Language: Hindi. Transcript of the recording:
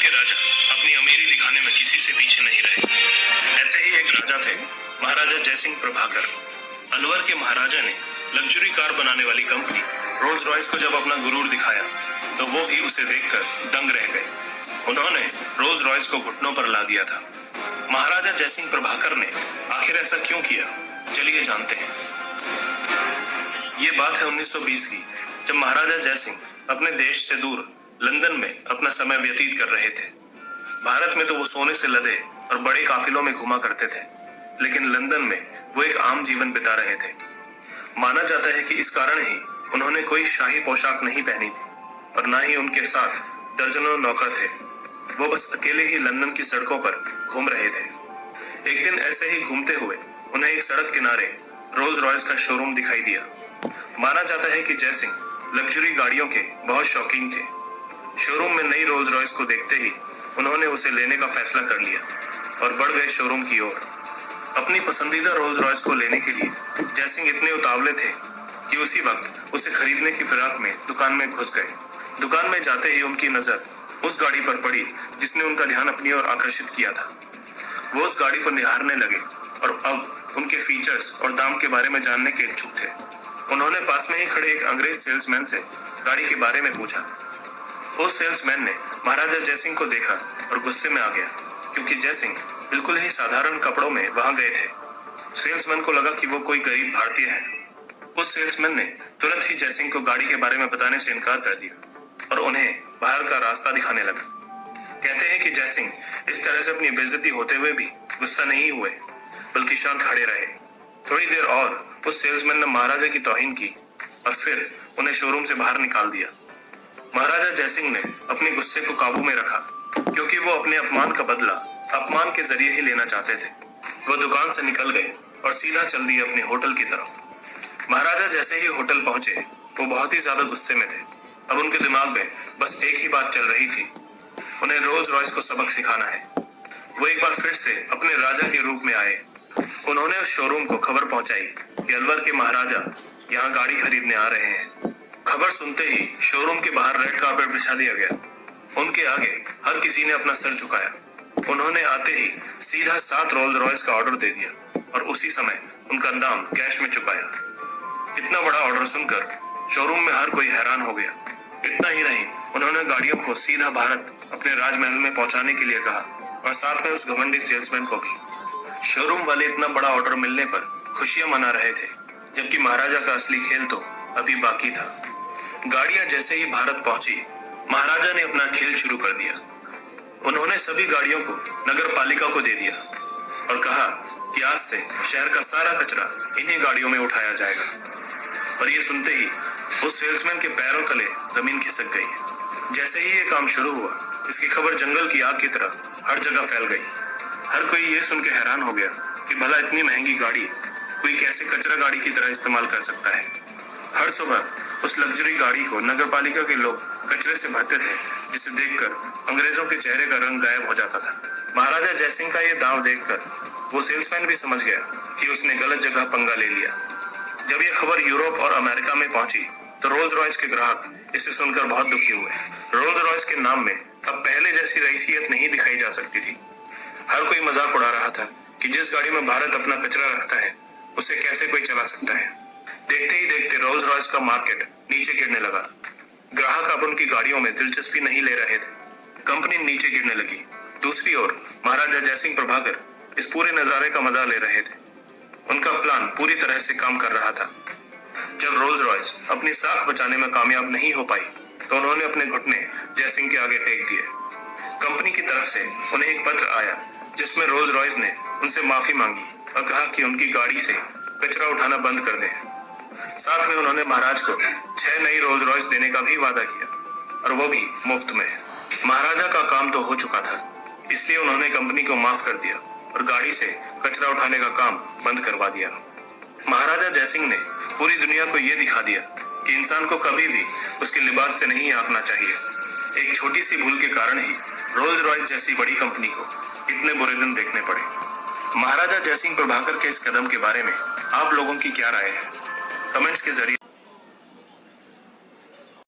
के राजा अपनी अमीरी दिखाने में किसी से पीछे नहीं रहे। ऐसे ही एक राजा थे, महाराजा जयसिंह प्रभाकर। अलवर के महाराजा ने लग्जरी कार बनाने वाली कंपनी रोल्स रॉयस को जब अपना गुरूर दिखाया तो वो भी उसे देखकर दंग रह गए। उन्होंने रोल्स रॉयस को घुटनों पर ला दिया था। महाराजा जयसिंह प्रभाकर ने आखिर ऐसा क्यों किया, चलिए जानते हैं। ये बात है 1920 की, जब महाराजा जयसिंह अपने देश से दूर लंदन में अपना समय व्यतीत कर रहे थे। भारत में तो वो सोने से लदे और बड़े काफिलों में घुमा करते थे, लेकिन लंदन में वो एक आम जीवन बिता रहे थे। माना जाता है कि इस कारण ही उन्होंने कोई शाही पोशाक नहीं पहनी थी और ना ही उनके साथ दर्जनों नौकर थे। वो बस अकेले ही लंदन की सड़कों पर घूम रहे थे। एक दिन ऐसे ही घूमते हुए उन्हें एक सड़क किनारे रोल्स रॉयस का शोरूम दिखाई दिया। माना जाता है कि जयसिंह लग्जरी गाड़ियों के बहुत शौकीन थे। शोरूम में नई रोल्स रॉयस को देखते ही उन्होंने उसे लेने का फैसला कर लिया और बढ़ गए शोरूम की ओर। अपनी पसंदीदा रोल्स रॉयस को लेने के लिए जयसिंह इतने उतावले थे कि उसी वक्त उसे खरीदने की फिराक में दुकान में घुस गए। दुकान में जाते ही उनकी नजर उस गाड़ी पर पड़ी जिसने उनका ध्यान अपनी ओर आकर्षित किया था। वो उस गाड़ी को निहारने लगे और अब उनके फीचर्स और दाम के बारे में जानने के इच्छुक थे। उन्होंने पास में ही खड़े एक अंग्रेज सेल्समैन से गाड़ी के बारे में पूछा। उस सेल्समैन ने महाराजा जयसिंह को देखा और गुस्से में आ गया, क्योंकि जयसिंह बिल्कुल ही साधारण कपड़ों में वहां गए थे। सेल्समैन को लगा कि वो कोई गरीब भारतीय है। उस सेल्समैन ने तुरंत ही जयसिंह को गाड़ी के बारे में बताने से इनकार कर दिया और उन्हें बाहर का रास्ता दिखाने लगा। कहते हैं कि जयसिंह इस तरह से अपनी बेइज्जती होते हुए भी गुस्सा नहीं हुए, बल्कि शांत खड़े रहे। थोड़ी देर और उस सेल्समैन ने महाराजा की तौहीन की और फिर उन्हें शोरूम से बाहर निकाल दिया। महाराजा जयसिंह ने अपने गुस्से को काबू में रखा, क्योंकि वो अपने अपमान का बदला अपमान के जरिए ही लेना चाहते थे। वो दुकान से निकल गए और सीधा चल दिए अपने होटल की तरफ। महाराजा जैसे ही होटल पहुंचे वो बहुत ही ज्यादा गुस्से में थे। अब उनके दिमाग में बस एक ही बात चल रही थी, उन्हें रोल्स रॉयस को सबक सिखाना है। वो एक बार फिर से अपने राजा के रूप में आए। उन्होंने उस शोरूम को खबर पहुंचाई कि अलवर के महाराजा यहाँ गाड़ी खरीदने आ रहे हैं। खबर सुनते ही शोरूम के बाहर रेड कार्पेट बिछा दिया गया। उनके आगे हर किसी ने अपना सर झुकाया। उन्होंने आते ही सीधा 7 रोल्स रॉयस का ऑर्डर दे दिया और उसी समय उनका दाम कैश में चुकाया। इतना बड़ा ऑर्डर सुनकर शोरूम में हर कोई हैरान हो गया। इतना ही नहीं, उन्होंने गाड़ियों को सीधा भारत अपने राजमहल में पहुंचाने के लिए कहा और साथ में उस घमंडी सेल्समैन को भी। शोरूम वाले इतना बड़ा ऑर्डर मिलने पर खुशियां मना रहे थे, जबकि महाराजा का असली खेल तो अभी बाकी था। गाड़ियां जैसे ही भारत पहुंची, महाराजा ने अपना खेल शुरू कर दिया। उन्होंने सभी गाड़ियों को नगर पालिका को दे दिया और कहा कि आज से शहर का सारा कचरा इन्हीं गाड़ियों में उठाया जाएगा। और ये सुनते ही उस सेल्समैन के पैरों तले जमीन खिसक गई। जैसे ही ये काम शुरू हुआ, इसकी खबर जंगल की आग की तरह हर जगह फैल गई। हर कोई ये सुन के हैरान हो गया कि भला इतनी महंगी गाड़ी कोई कैसे कचरा गाड़ी की तरह इस्तेमाल कर सकता है। हर सुबह उस लग्जरी गाड़ी को नगर पालिका के लोग कचरे से भरते थे, जिसे देखकर अंग्रेजों के चेहरे का रंग गायब हो जाता था। महाराजा जयसिंह का ये दांव देखकर वो सेल्समैन भी समझ गया कि उसने गलत जगह पंगा ले लिया। जब ये खबर यूरोप और अमेरिका में पहुंची तो रोल्स रॉयस के ग्राहक इसे सुनकर बहुत दुखी हुए। रोल्स रॉयस के नाम में अब पहले जैसी रईसियत नहीं दिखाई जा सकती थी। हर कोई मजाक उड़ा रहा था कि जिस गाड़ी में भारत अपना कचरा रखता है उसे कैसे कोई चला सकता है। देखते ही देखते रोल्स रॉयस का मार्केट नीचे गिरने लगा। ग्राहक अब उनकी गाड़ियों में दिलचस्पी नहीं ले रहे थे। कंपनी नीचे गिरने लगी। दूसरी ओर महाराजा जयसिंह प्रभाकर इस पूरे नजारे का मजा ले रहे थे। उनका प्लान पूरी तरह से काम कर रहा था। जब रोल्स रॉयस अपनी साख बचाने में कामयाब नहीं हो पाई तो उन्होंने अपने घुटने जयसिंह के आगे टेक दिए। कंपनी की तरफ से उन्हें एक पत्र आया जिसमें रोल्स रॉयस ने उनसे माफी मांगी और कहा कि उनकी गाड़ी से कचरा उठाना बंद कर दें। साथ में उन्होंने महाराज को 6 नई रोल्स रॉयस देने का भी वादा किया, और वो भी मुफ्त में। महाराजा का काम तो हो चुका था, इसलिए उन्होंने कंपनी को माफ कर दिया और गाड़ी से कचरा उठाने का काम बंद करवा दिया। महाराजा जयसिंह ने पूरी दुनिया को यह दिखा दिया कि इंसान को कभी भी उसके लिबास से नहीं आंकना चाहिए। एक छोटी सी भूल के कारण ही रोल्स रॉयस जैसी बड़ी कंपनी को इतने बुरे दिन देखने पड़े। महाराजा जयसिंह प्रभाकर के इस कदम के बारे में आप लोगों की क्या राय है? कमेंट्स के जरिए